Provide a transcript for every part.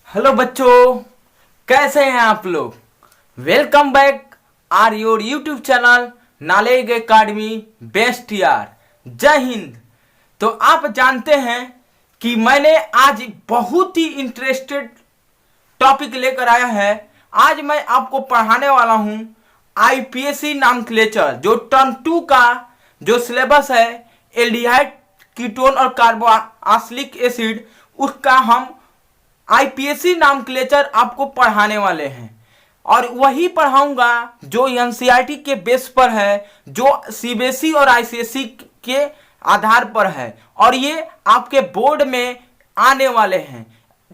Hello बच्चों, कैसे हैं आप लोग। Welcome back are your YouTube channel knowledge academy best यार। जय हिंद। तो आप जानते हैं कि मैंने आज बहुत ही इंटरेस्टेड टॉपिक लेकर आया है। आज मैं आपको पढ़ाने वाला हूं आईपीएससी नॉमेनक्लेचर, जो टर्म 2 का जो सिलेबस है एल्डिहाइड, कीटोन और कार्बोक्सिलिक एसिड, उसका हम आईपीएससी नॉमेनक्लेचर आपको पढ़ाने वाले हैं। और वही पढ़ाऊंगा जो एनसीईआरटी के बेस पर है, जो सीबीएसई और आईसीएसई के आधार पर है, और ये आपके बोर्ड में आने वाले हैं।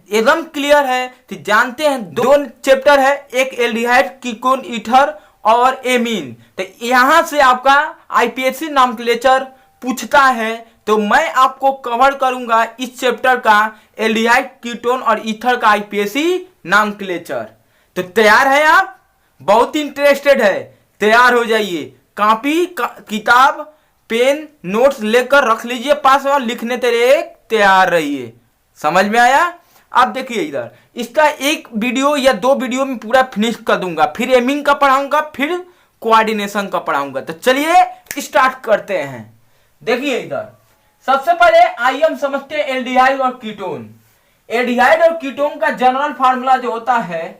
एकदम क्लियर है। तो जानते हैं दो चैप्टर है, एक एल्डिहाइड, कीटोन, ईथर और एमीन। तो यहां से आपका आईपीएससी नॉमेनक्लेचर पूछता है, तो मैं आपको कवर करूंगा इस चैप्टर का एल्डिहाइड, कीटोन और ईथर का आईपीएससी नॉमेनक्लेचर। तो तैयार है आप? बहुत इंटरेस्टेड है? तैयार हो जाइए। कॉपी किताब पेन नोट्स लेकर रख लीजिए पास और लिखने तेरे तैयार रहिए। समझ में आया? अब देखिए इधर, इसका एक वीडियो या 2 वीडियो में पूरा फिनिश कर दूंगा, फिर एमिंग का पढ़ाऊंगा, फिर कोऑर्डिनेशन का पढ़ाऊंगा। तो चलिए स्टार्ट करते हैं। देखिए इधर, सबसे पहले आइए हम समझते हैं एल्डिहाइड और कीटोन। एल्डिहाइड और कीटोन का जनरल फार्मूला जो होता है,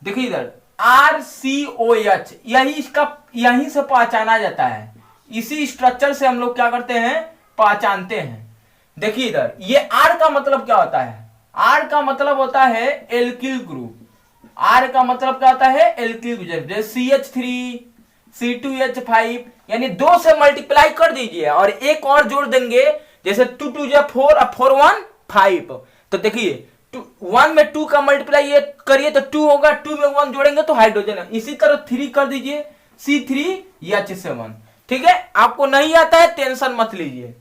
देखिए इधर RCOH, यही से पहचाना जाता है। इसी स्ट्रक्चर से हम लोग क्या करते हैं, पहचानते हैं। देखिए इधर, ये R का मतलब क्या होता है? R का मतलब होता है एल्किल ग्रुप। R का मतलब क्या होता है? Alkyl group. जैसे CH3 C2H5, यानी 2 से मल्टीप्लाई कर दीजिए और एक और जोड़ देंगे, जैसे 2 2 जा 4 और 4 1 5। तो देखिए 1 में 2 का मल्टीप्लाई ये करिए तो 2 होगा, 2 में 1 जोड़ेंगे तो हाइड्रोजन है। इसी तरह 3 कर दीजिए, C3H7। ठीक है, आपको नहीं आता है टेंशन मत लीजिए।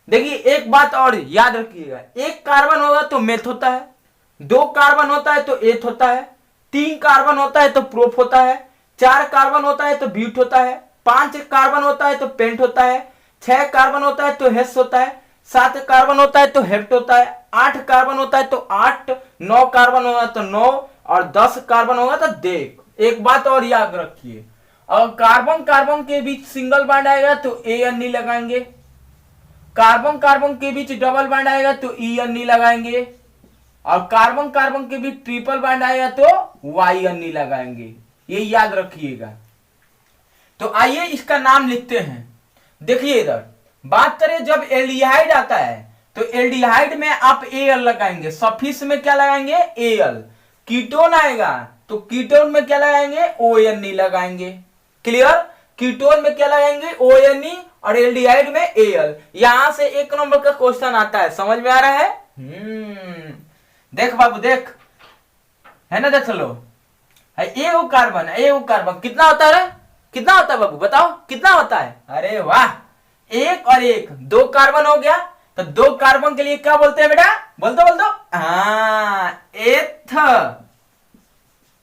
देखिए एक बात और याद रखिएगा, एक कार्बन होगा तो मेथ होता है, 2 कार्बन होता है तो एथ होता है, 3 कार्बन होता है तो प्रोप होता है, 4 कार्बन होता है तो ब्यूट होता है, 5 कार्बन होता है तो पेंट होता है, 6 कार्बन होता है तो हेस होता है, 7 कार्बन होता है तो हेप्ट होता है, 8 कार्बन होता है तो 8, 9 कार्बन होगा तो 9 और 10 कार्बन होगा तो देख। एक बात और याद रखिए, और कार्बन कार्बन के बीच सिंगल बॉन्ड आएगा तो AN लगाएंगे, कार्बन कार्बन के बीच डबल बॉन्ड आएगा तो EN लगाएंगे, और कार्बन कार्बन के बीच ट्रिपल बॉन्ड आएगा तो YN लगाएंगे। ये याद रखिएगा। तो आइए इसका नाम लिखते हैं। देखिए इधर बात करें, जब एल्डिहाइड आता है तो एल्डिहाइड में आप Al लगाएंगे, सफिक्स में क्या लगाएंगे? Al। कीटोन आएगा तो कीटोन में क्या लगाएंगे? ONE लगाएंगे। क्लियर? कीटोन में क्या लगाएंगे? ONE, और एल्डिहाइड में Al। यहां से 1 नंबर का क्वेश्चन आता है। समझ में आ रहा है? देख बाबू देख, है ना? देख लो, है एगो कार्बन, एगो कार्बन कितना होता है? कितना होता है बाबू, बताओ कितना होता है? अरे वाह, 1 और 1, 2 कार्बन हो गया। तो 2 कार्बन के लिए क्या बोलते हैं बेटा? बोल दो। हाँ, एथ।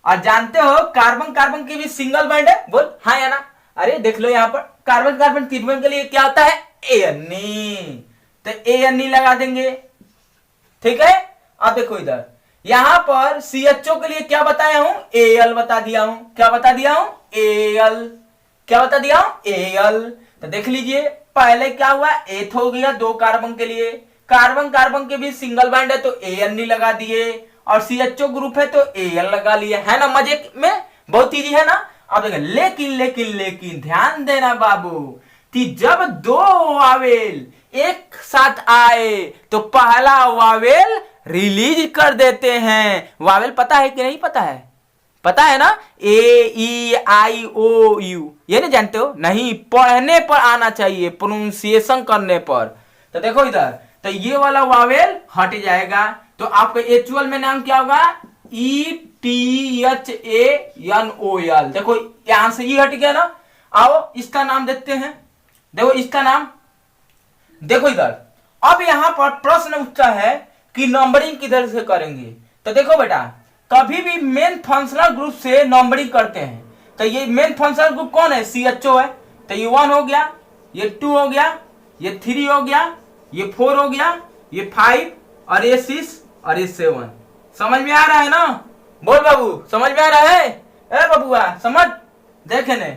और जानते हो कार्बन कार्बन के भी सिंगल बॉन्ड है, बोल हाँ या ना? अरे देख लो यहाँ पर, कार्बन कार्बन त्रिभुज के लिए क्या होता है? ANE। तो ANE लगा देंगे। ठीक है, अब देखो इधर, यहां पर CHO के लिए क्या बताया हूं? Al बता दिया हूं। क्या बता दिया हूं? Al। क्या बता दिया हूं? Al। तो देख लीजिए, पहले क्या हुआ? एथ हो गया 2 कार्बन के लिए, कार्बन कार्बन के बीच सिंगल बॉन्ड है तो ANE लगा दिए, और CHO ग्रुप है तो Al लगा लिया। है ना? मजे में बहुत इजी है ना? अब देखो, लेकिन लेकिन लेकिन ध्यान देना बाबू, कि जब 2 वावेल एक साथ आए तो पहला वावेल रिलीज कर देते हैं। वावेल पता है कि नहीं पता है? पता है ना? AEIOU, ये नहीं जानते हो? नहीं, पढ़ने पर आना चाहिए, प्रोनाउंसिएशन करने पर। तो देखो इधर, तो ये वाला वावेल हट जाएगा, तो आपका एक्चुअल में नाम क्या होगा? ETHANOL। देखो यहां से ये हट गया ना। आओ इसका नाम देखते हैं। देखो इसका नाम, देखो इधर, अब यहां पर प्रश्न उठता है कि नंबरिंग किधर से करेंगे। तो देखो बेटा, कभी भी मेन फंक्शनल ग्रुप से नंबरिंग करते हैं। तो ये मेन फंक्शनल ग्रुप कौन है? CHO है। तो ये 1 हो गया, ये 2 हो गया, ये 3 हो गया, ये 4 हो गया, ये 5 और ये 6 और ये 7। समझ में आ रहा है ना? बोल बाबू, समझ में आ रहा है? ए बबुआ समझ, देखे ने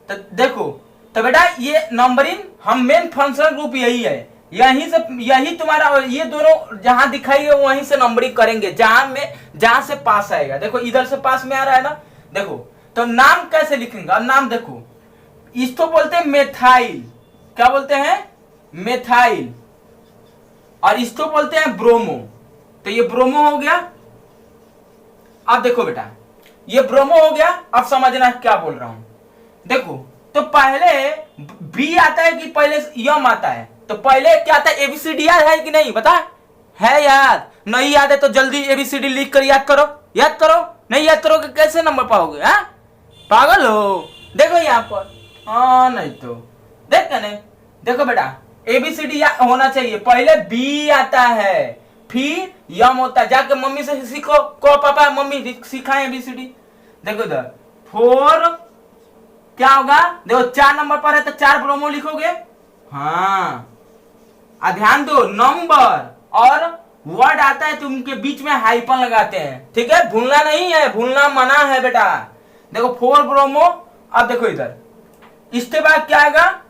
तो देखो। तो बेटा ये नंबरिंग हम मेन फंक्शनल ग्रुप यही है, यही तुम्हारा ये दोनों जहां दिखाई है वहीं से नंबरिंग करेंगे, जहां से पास आएगा। देखो इधर से पास में आ रहा है ना, देखो। तो नाम कैसे लिखेंगे? अब नाम देखो, इसको बोलते हैं मेथाइल, क्या बोलते हैं? मेथाइल। और इसको बोलते हैं ब्रोमो। तो ये ब्रोमो हो गया। अब देखो बेटा ये ब्रोमो हो गया। अब समझना क्या बोल रहा हूं, देखो। तो पहले बी आता है कि पहले यम आता है? तो पहले क्या आता है? एबीसीडी याद है कि नहीं? बता, है याद? नहीं याद है तो जल्दी एबीसीडी लिख कर याद करो, याद करो। नहीं याद करोगे कैसे नंबर पाओगे? हाँ पागल हो? देखो यहाँ पर, हाँ नहीं तो देख नहीं। देखो बेटा एबीसीडी होना चाहिए, पहले बी आता है फिर यम होता है। जाके मम्मी से सीखो, को पापा मम्मी सिखाए एबीसीडी। देखो इधर 4 क्या होगा? देखो 4 नंबर पर है तो 4 ब्रोमो लिखोगे। हाँ ध्यान दो, नंबर और वर्ड आता है तो उनके बीच में हाइपन लगाते हैं, ठीक है? भूलना नहीं है, भूलना मना है बेटा। देखो 4 ब्रोमो। अब देखो इधर, इसके बाद क्या आएगा?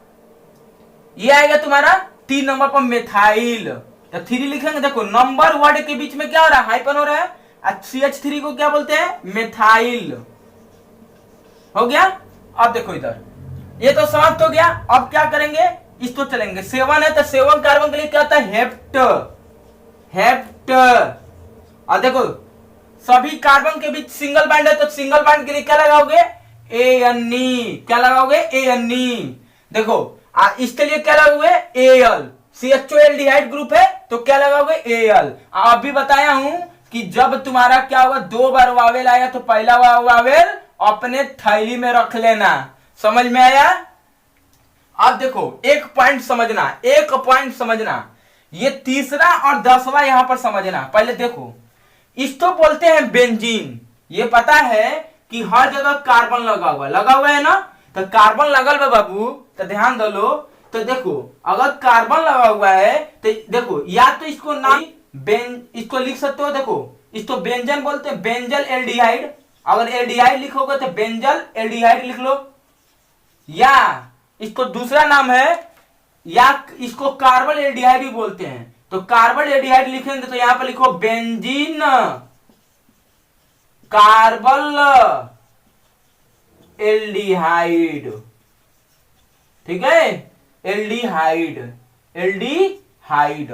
ये आएगा तुम्हारा 3 नंबर पर मेथाइल। तो 3 लिखेंगे। देखो नंबर वर्ड के बीच में क्या हो रहा है? हाइपन हो रहा है। CH3 को क्या बोलते हैं? मेथाइल। हो गया। अब देखो इधर, ये तो समाप्त हो गया। अब क्या करेंगे? इसको चलेंगे। 7 है तो 7 कार्बन के लिए क्या होता है? Hept, hept. और देखो सभी कार्बन के बीच सिंगल बॉन्ड है तो सिंगल बॉन्ड के लिए क्या लगाओगे? ANE। क्या लगाओगे? ANE। देखो इसके लिए क्या लगाओगे? AL। CHO एल्डिहाइड ग्रुप है तो क्या लगाओगे? AL। अभी बताया हूं कि जब तुम्हारा क्या होगा, 2 बार वावेल आएगा तो पहला वावेल अपने थैली में रख लेना। समझ में आया? अब देखो एक पॉइंट समझना, एक पॉइंट समझना। ये तीसरा और 10वां यहां पर समझना। पहले देखो, इसको बोलते हैं बेंजीन। ये पता है कि हर जगह कार्बन लगा हुआ है ना? तो कार्बन लगल बा बाबू, तो ध्यान दो लो। तो देखो अगर कार्बन लगा हुआ है तो देखो, या तो इसको नाम इसको लिख सकते हो। देखो इसको बेंजन बोलते हैं, बेंजल एल्डिहाइड। अगर एल्डिहाइड लिखोगे तो बेंजल एल्डिहाइड लिख लो, या इसको दूसरा नाम है, या इसको कार्बन एल्डिहाइड भी बोलते हैं। तो कार्बन एल्डिहाइड लिखेंगे तो यहां पर लिखो बेंजीन कार्बन एल्डिहाइड, ठीक है? Aldehyde, aldehyde.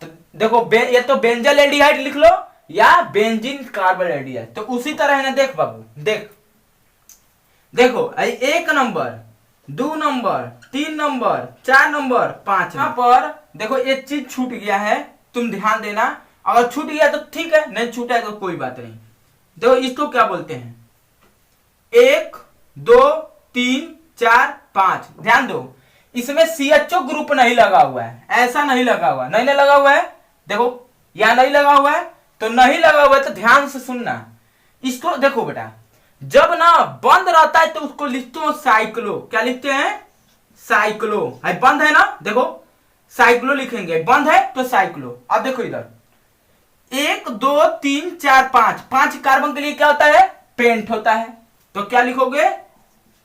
तो देखो ये तो बेंजल एल्डिहाइड लिख लो या बेंजीन कार्बन एल्डिहाइड। तो उसी तरह है ना, देख बाबू, देख देखो 1 नंबर, 2 नंबर, 3 नंबर, 4 नंबर, 5। यहां पर देखो एक चीज छूट गया है, तुम ध्यान देना। अगर छूट गया तो ठीक है, नहीं छूटा है तो कोई बात नहीं। देखो इसको क्या बोलते हैं? 1 2 3 4 5। ध्यान दो, इसमें CHO ग्रुप नहीं लगा हुआ है, ऐसा नहीं लगा हुआ, नहीं लगा हुआ है। देखो यहां नहीं लगा हुआ है, तो नहीं लगा हुआ है तो ध्यान से सुनना। इसको देखो बेटा, जब ना बंद रहता है तो उसको लिखते हो साइक्लो। क्या लिखते हैं? साइक्लो। है बंद है ना, देखो साइक्लो लिखेंगे, बंद है तो साइक्लो। अब देखो इधर 1 2 3 4 5, 5 कार्बन के लिए क्या होता है? पेंट होता है। तो क्या लिखोगे?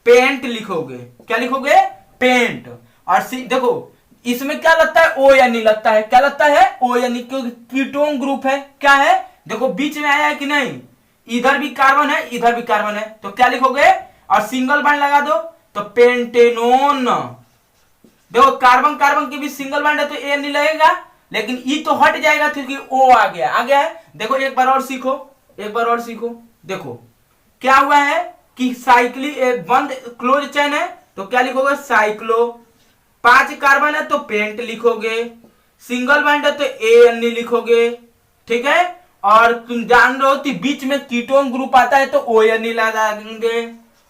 पेंट लिखोगे। क्या लिखोगे? पेंट। और देखो इसमें क्या लगता है? ONE लगता है। क्या लगता है? ONE, क्योंकि कीटोन ग्रुप है। क्या है? देखो बीच में आया है कि नहीं? इधर भी कार्बन है, इधर भी कार्बन है, तो क्या लिखोगे? और सिंगल बॉन्ड लगा दो तो पेंटेनोन। देखो कार्बन कार्बन के बीच सिंगल बॉन्ड है तो ANE लगेगा, लेकिन ई तो हट जाएगा क्योंकि O आ गया, आ गया है। देखो एक बार और सीखो, एक बार और सीखो। देखो क्या हुआ है कि साइक्लिक बंद क्लोज चेन है तो क्या लिखोगे? साइक्लो। 5 कार्बन है तो पेंट लिखोगे, सिंगल बॉन्ड है तो ANE लिखोगे, ठीक है? और तुम जान रहे हो कि बीच में कीटोन ग्रुप आता है तो ONE लगा देंगे।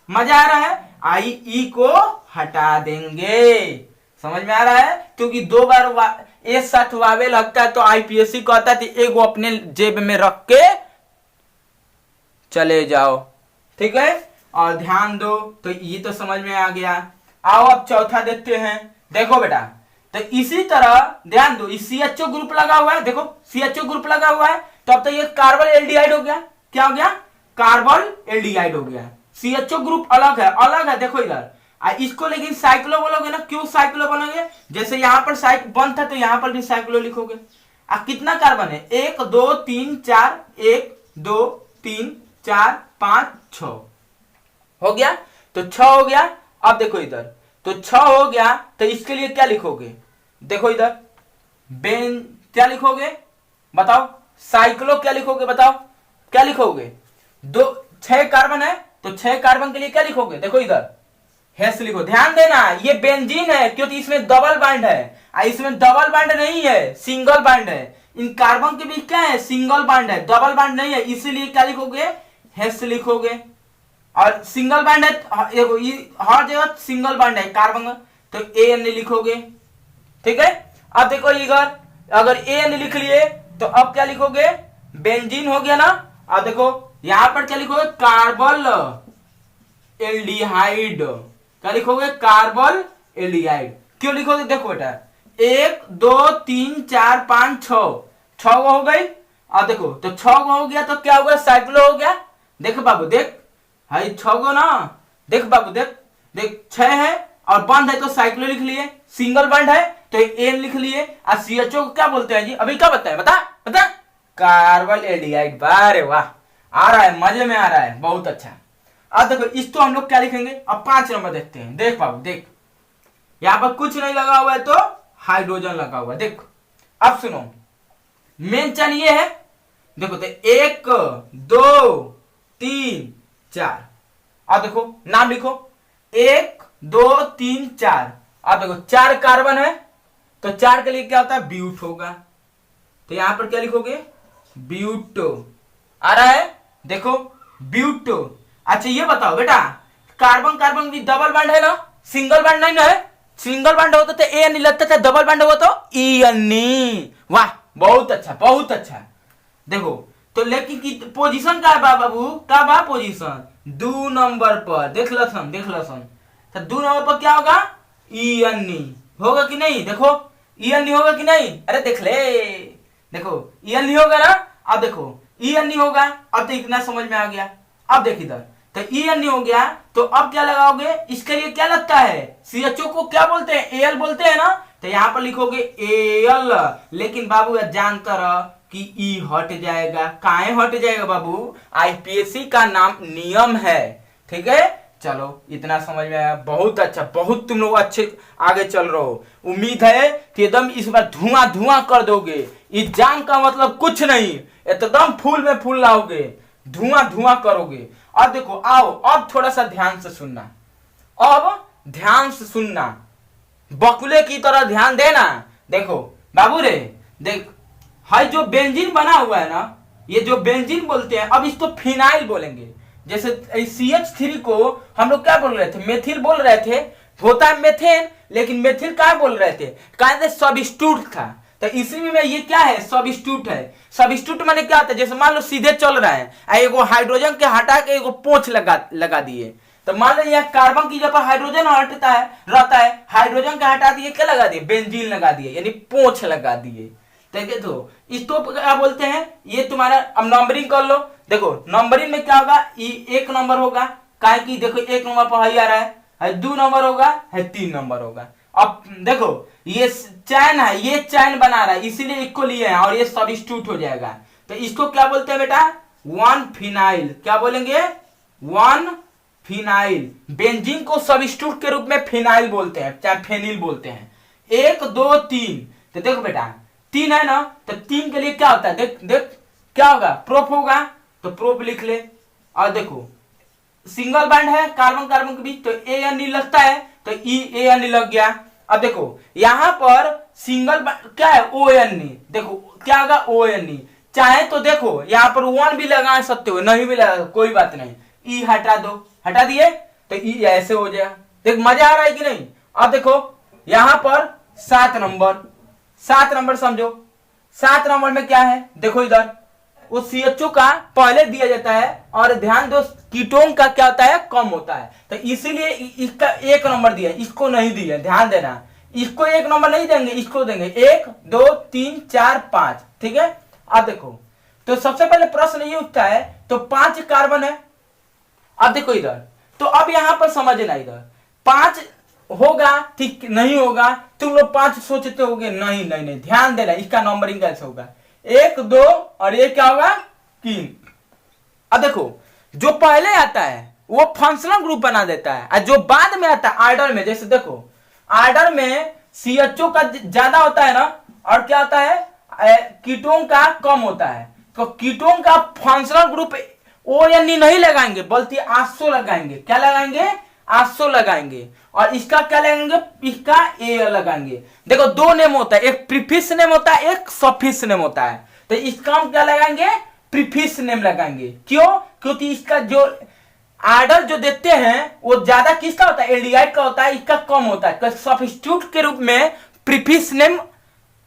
मजा आ रहा है? IE को हटा देंगे। समझ में आ रहा है? क्योंकि 2 बार एक साथ वावे लगता है तो IPSC कहता है एक वो अपने जेब में रख के चले जाओ, ठीक है? और ध्यान दो, तो ये तो समझ में आ गया। आओ अब चौथा देखते हैं। देखो बेटा, तो इसी तरह ध्यान दो, CHO ग्रुप लगा हुआ है। देखो CHO ग्रुप लगा हुआ है तो अब तो ये कार्बन एल्डिहाइड हो गया। क्या हो गया? कार्बन एल्डिहाइड हो गया। CHO ग्रुप अलग है, देखो इधर। इसको लेकिन साइक्लो बोलोगे ना, क्यों साइक्लो बोलोगे? जैसे यहाँ पर साइक वन था तो यहाँ पर भी साइक्लो लिखोगे। कितना कार्बन है? 1 2 3 4, 1 2 3 4 5 6 हो गया। तो 6 हो गया। अब देखो इधर, तो 6 हो गया तो इसके लिए क्या लिखोगे? देखो इधर, बेन क्या लिखोगे बताओ? साइक्लो क्या लिखोगे बताओ? क्या लिखोगे? 6 कार्बन है तो 6 कार्बन के लिए क्या लिखोगे? देखो इधर हेस लिखो। ध्यान देना, ये बेंजीन है क्योंकि इसमें डबल बॉन्ड है, इसमें डबल बॉन्ड नहीं है, सिंगल बॉन्ड है। इन कार्बन के बीच क्या है? सिंगल बॉन्ड है, डबल बॉन्ड नहीं है, इसीलिए क्या लिखोगे? हेस लिखोगे। और सिंगल बॉन्ड है, हर जगह सिंगल बॉन्ड है कार्बन का, तो AN लिखोगे। ठीक है। अब देखो इधर, अगर AN लिख लिए तो अब क्या लिखोगे? बेंजीन हो गया ना। अब देखो यहां पर क्या लिखोगे? Carbon aldehyde. क्या लिखोगे? Carbon aldehyde. क्यों लिखोगे? देखो बेटा, 1 2 3 4 5 6 हो गई। अब देखो तो 6 हो गया तो क्या होगा? साइक्लो हो गया। देख बाबू देख, हाई 6 ना, देख बाबू देख, देख 6 है और बंद है तो साइक्लो लिख लिए, सिंगल बंद है तो एन लिख लिए। और CHO को क्या बोलते हैं जी? अभी क्या बताए? बता कार्बन एल्डिहाइड। वाह वाह, आ रहा है, मजे में आ रहा है, बहुत अच्छा। अब देखो इसको हम लोग क्या लिखेंगे? अब 5 नंबर देखते हैं। देख बाबू देख, यहां पर कुछ नहीं लगा हुआ है तो हाइड्रोजन लगा हुआ है। देख अब सुनो, मेन चैन ये है। देखो तो 1 2 3 4। अब देखो नाम लिखो, 1 2 3 4। अब देखो 4 कार्बन है तो 4 के लिए क्या होता है? ब्यूट होगा। तो यहां पर क्या लिखोगे? ब्यूटो। आ रहा है? देखो ब्यूटो। अच्छा ये बताओ बेटा, कार्बन कार्बन भी डबल बॉन्ड है ना, सिंगल बॉन्ड नहीं ना है? सिंगल बॉन्ड होता तो AN लगता था, डबल बॉन्ड होगा तो EN। वाह बहुत अच्छा, बहुत अच्छा। देखो तो लेकिन पोजीशन का बा बाबू, का बा पोजीशन? 2 नंबर पर। देख लसन तो 2 नंबर पर क्या होगा? EN होगा कि नहीं? देखो EN होगा कि नहीं? अरे देख ले, देखो EN होगा ना। अब देखो EN होगा। अब तो इतना समझ में आ गया। अब देख इधर, तो EN हो गया तो अब क्या लगाओगे? इसके लिए क्या लगता है? CHO को क्या बोलते हैं? Al बोलते हैं ना। तो यहां पर लिखोगे Al। लेकिन बाबू जानता रह कि E हट जाएगा। काहे हट जाएगा बाबू? IPSC का नाम नियम है। ठीक है, चलो इतना समझ में आया, बहुत अच्छा, बहुत तुम लोग अच्छे आगे चल रहे हो। उम्मीद है कि एकदम इस बार धुआं कर दोगे। एग्जाम का मतलब कुछ नहीं, एकदम फूल में फूल लाओगे, धुआं करोगे। अब देखो आओ, अब थोड़ा सा ध्यान से सुनना, अब ध्यान से सुनना, बकुले की तरह ध्यान देना। देखो बाबू रे, देख हाई जो बेंजीन बना हुआ है ना, ये जो बेंजीन बोलते हैं, अब इसको फिनाइल बोलेंगे। जैसे CH3 को हम लोग क्या बोल रहे थे? मेथिल बोल रहे थे। होता है मेथेन, लेकिन मेथिल क्या बोल रहे थे? कहते सब्स्टिट्यूट था। तो इसी में ये क्या है? सब्स्टिट्यूट है। सब्स्टिट्यूट माने क्या होता है? जैसे मान लो सीधे चल रहा है, एगो हाइड्रोजन के हटा के एगो पोंछ लगा दिए। तो मान लो यहाँ कार्बन की जगह हाइड्रोजन हटता है, रहता है, हाइड्रोजन के हटा दिए, क्या लगा दिए? बेंजीन लगा दिए, यानी पोंछ लगा दिए। तो इसको क्या बोलते हैं? ये तुम्हारा, अब नंबरिंग कर लो। देखो नंबरिंग में क्या होगा? 1 नंबर होगा, काहे कि देखो 1 नंबर पर ही आ रहा है, 2 नंबर होगा, 3 नंबर होगा। अब देखो ये चैन है, ये चैन बना रहा है, इसीलिए इसको लिए हैं और ये सब्स्टिट्यूट हो जाएगा। तो इसको क्या बोलते हैं बेटा? 1 फिनाइल। क्या बोलेंगे? 1 फिनाइल। बेंजीन को सब्स्टिट्यूट के रूप में फिनाइल बोलते हैं, चाहे फेनिल बोलते हैं। 1 2 3। तो देखो बेटा 3 है ना, तो 3 के लिए क्या होता है? देख क्या होगा? प्रोप होगा, तो प्रोप लिख ले। और देखो सिंगल बॉन्ड है कार्बन कार्बन के बीच, तो AN लगता है, तो EAN लग गया। अब देखो यहां पर सिंगल क्या है? ON। देखो क्या होगा? ON। चाहे तो देखो यहां पर 1 भी लगा सकते हो, नहीं भी लगा, कोई बात नहीं। E हटा दो, हटा दिए तो E ऐसे हो जाएगा। देख मजा आ रहा है कि नहीं? अब देखो यहां पर 7 नंबर समझो। 7 नंबर में क्या है? देखो इधर वो CHO का पहले दिया जाता है, और ध्यान दो कीटोन का क्या होता है? कम होता है। तो इसीलिए इसका 1 नंबर दिया, इसको नहीं दिया, ध्यान देना। इसको 1 नंबर नहीं देंगे, इसको देंगे 1 2 3 4 5। ठीक है। अब देखो तो सबसे पहले प्रश्न ये उठता है, तो 5 कार्बन है। अब देखो इधर, तो अब यहां पर समझना, इधर 5 होगा ठीक नहीं होगा, तुम लोग 5 सोचते होगे, नहीं नहीं नहीं, ध्यान देना इसका नंबरिंग कैसे होगा, 1 2 और ये क्या होगा 3। अब देखो जो पहले आता है वो फंक्शनल ग्रुप बना देता है, और जो बाद में आता है आर्डर में, जैसे देखो आर्डर में सीएचओ का ज्यादा होता है ना, और क्या होता है कीटोन का कम होता है, तो कीटोन का फंक्शनल ग्रुप ओ या नी नहीं लगाएंगे बल्कि 800 लगाएंगे। क्या लगाएंगे 800 लगाएंगे, और इसका क्या लगाएंगे, इसका ए लगाएंगे। देखो दो नेम होता है, एक प्रीफिक्स नेम होता है, एक सफिक्स नेम होता है, तो इसका हम क्या लगाएंगे प्रीफिक्स नेम लगाएंगे। क्यों, क्योंकि इसका जो आर्डर जो देते हैं वो ज्यादा किसका होता है एल्डिहाइड का होता है, इसका कम होता है, तो सब्स्टिट्यूट के रूप में प्रीफिक्स नेम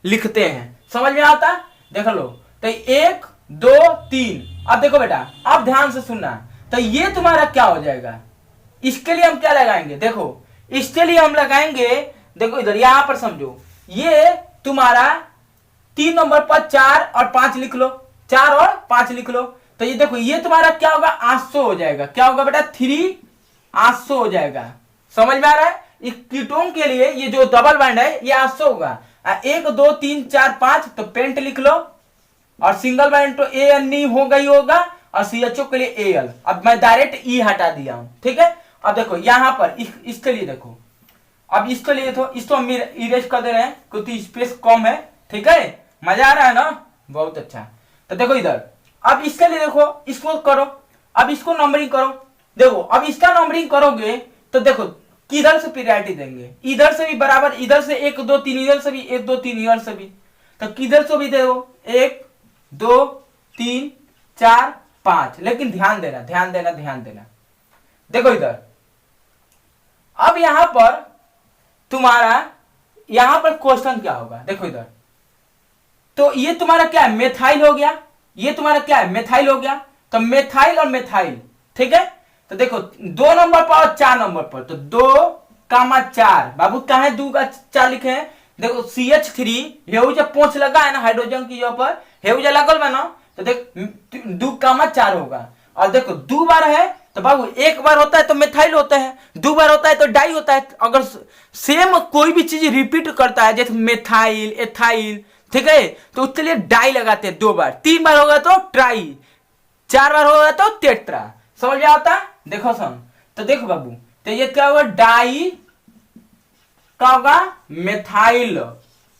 लिखते हैं। समझ में आता है, देख लो, तो 1 2 3। अब देखो बेटा, अब ध्यान से सुनना, तो ये तुम्हारा क्या हो जाएगा, इसके लिए हम क्या लगाएंगे, देखो इसके लिए हम लगाएंगे, देखो इधर यहां पर समझो, ये तुम्हारा 3 नंबर पर 4 और 5 लिख लो, 4 और 5 लिख लो, तो ये देखो ये तुम्हारा क्या होगा 800 हो जाएगा। क्या होगा बेटा 3 800 हो जाएगा। समझ में आ रहा है, इस कीटोन के लिए ये जो डबल बाइंड है ये 800 होगा। 1 2 3 4 5 तो पेंट लिख लो, और सिंगल बाइंड तो ए एन होगा ही होगा, और सीएचओ के लिए एल। अब मैं डायरेक्ट ई हटा दिया हूं, ठीक है। अब देखो यहां पर इसके लिए देखो, अब इसके लिए तो इसको हम इरेज कर दे रहे हैं क्योंकि स्पेस कम है, ठीक है। मजा आ रहा है ना, बहुत अच्छा। तो देखो इधर, अब इसके लिए देखो, इसको करो, अब इसको नंबरिंग करो। देखो अब इसका नंबरिंग करोगे तो देखो किधर से प्रायोरिटी देंगे, इधर से भी बराबर, इधर से 1 2 3, इधर से भी 1 2 3, इधर से भी, तो किधर से भी देखो 1 2 3 4 5। लेकिन ध्यान देना ध्यान देना ध्यान देना, देखो इधर, अब यहां पर तुम्हारा यहां पर क्वेश्चन क्या होगा, देखो इधर, तो ये तुम्हारा क्या है मेथाइल हो गया, ये तुम्हारा क्या है मेथाइल हो गया, तो मेथाइल और मेथाइल, ठीक है। तो देखो 2 नंबर पर और 4 नंबर पर, तो 2,4 बाबू कहा है 2 का 4 लिखे हैं, देखो CH3 हेउ जब पोंछ लगा है ना हाइड्रोजन की पर हेउ जब लगल बा ना, तो देख 2,4 होगा। और देखो 2 बार है तो बाबू 1 बार होता है तो मेथाइल होता है, 2 बार होता है तो डाई होता है। अगर सेम कोई भी चीज रिपीट करता है जैसे मेथाइल एथाइल, ठीक है, तो उसके लिए डाई लगाते हैं 2 बार, 3 बार होगा तो ट्राई, 4 बार होगा तो टेट्रा। समझ में आता, देखो सन, तो देखो बाबू, तो ये क्या होगा डाई का होगा मेथाइल,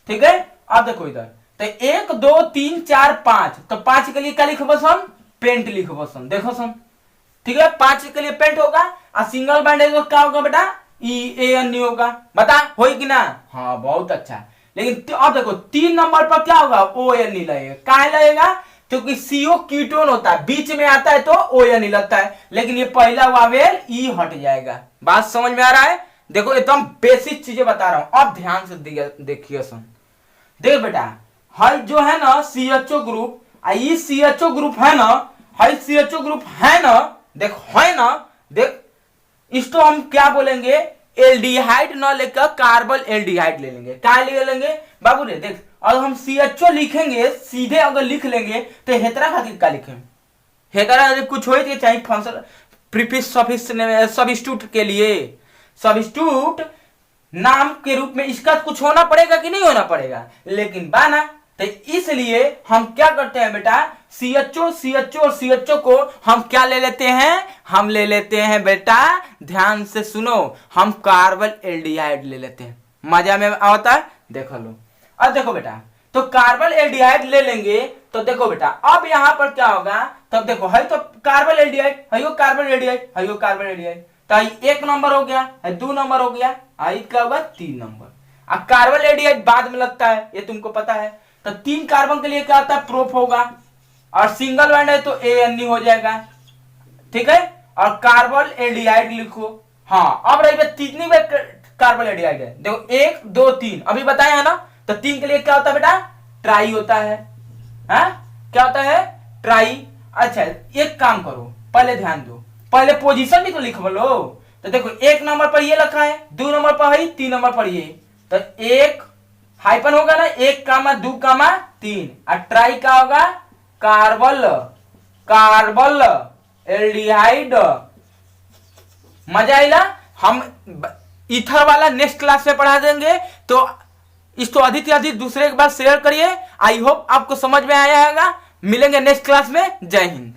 ठीक है। अब देखो इधर, तो 1 2 3 4 5, तो 5 के लिए क्या लिखो सन पेंट लिखो सन, देखो सन, ठीक है। 5 के लिए पेंट होगा, और सिंगल बाइंड है तो क्या होगा बेटा EAN होगा, बता हो कि ना, हाँ बहुत अच्छा। लेकिन अब देखो 3 नंबर पर क्या होगा ON लगेगा, क्या लगेगा, क्योंकि CO कीटोन होता है, बीच में आता है तो ON लगता है, लेकिन ये पहला वावेल E हट जाएगा। बात समझ में आ रहा है, देखो एकदम बेसिक चीजें बता रहा हूं, अब ध्यान से देखिए सुन, देख बेटा हल जो है ना CHO ग्रुप, ये CHO ग्रुप है ना, हल CHO ग्रुप है ना, देख है ना, देख इसको हम क्या बोलेंगे एल्डिहाइड न लेकर कार्बन एल्डिहाइड ले लेंगे। क्या ले लेंगे बाबू रे, देख अगर हम CHO लिखेंगे सीधे अगर लिख लेंगे तो हेतरा खातिर क्या लिखें, हेतरा कुछ हो चाहिए फंक्शन प्रीफिक्स सफिक्स सब्स्टिट्यूट के लिए, सब्स्टिट्यूट नाम के रूप में इसका कुछ होना पड़ेगा कि नहीं होना पड़ेगा, लेकिन बाना, तो इसलिए हम क्या करते हैं बेटा CHO CHO और CHO को हम क्या ले लेते हैं, हम ले लेते हैं बेटा, ध्यान से सुनो, हम कार्बन एल्डिहाइड ले लेते हैं। मजा में आता है, देखो लो। अब देखो बेटा, तो कार्बन एल्डिहाइड ले लेंगे, तो देखो बेटा अब यहां पर क्या होगा, तब देखो है तो कार्बन एल्डिहाइड, है कार्बन एल्डिहाइड, है कार्बन एल्डिहाइड, तो 1 नंबर हो गया, है 2 नंबर हो गया, क्या होगा 3 नंबर। अब कार्बन एल्डिहाइड बाद में लगता है, ये तुमको पता है, तो 3 कार्बन के लिए क्या होता है प्रोप होगा, और सिंगल बॉन्ड है तो AN हो जाएगा, ठीक है। और कार्बन एल्डिहाइड लिखो, हाँ अब रही कितनी कार्बन एल्डिहाइड है, देखो 1 2 3 अभी बताया है ना, तो 3 के लिए क्या होता है बेटा ट्राई होता है, हाँ क्या होता है ट्राई। अच्छा एक काम करो, पहले ध्यान दो, पहले पोजीशन भी तो लिख लो, तो देखो 1 नंबर पर ये लिखा है, 2 नंबर पर है, 3 नंबर पर ये, तो 1 हाइपन होगा ना, 1 कामा 2 कामा 3, और ट्राई का होगा कार्बल, कार्बल, एल्डिहाइड। मजा आइला। हम ईथर वाला नेक्स्ट क्लास में पढ़ा देंगे, तो इसको अधिक से अधिक दूसरे के बाद शेयर करिए। आई होप आपको समझ में आया होगा। मिलेंगे नेक्स्ट क्लास में। जय हिंद।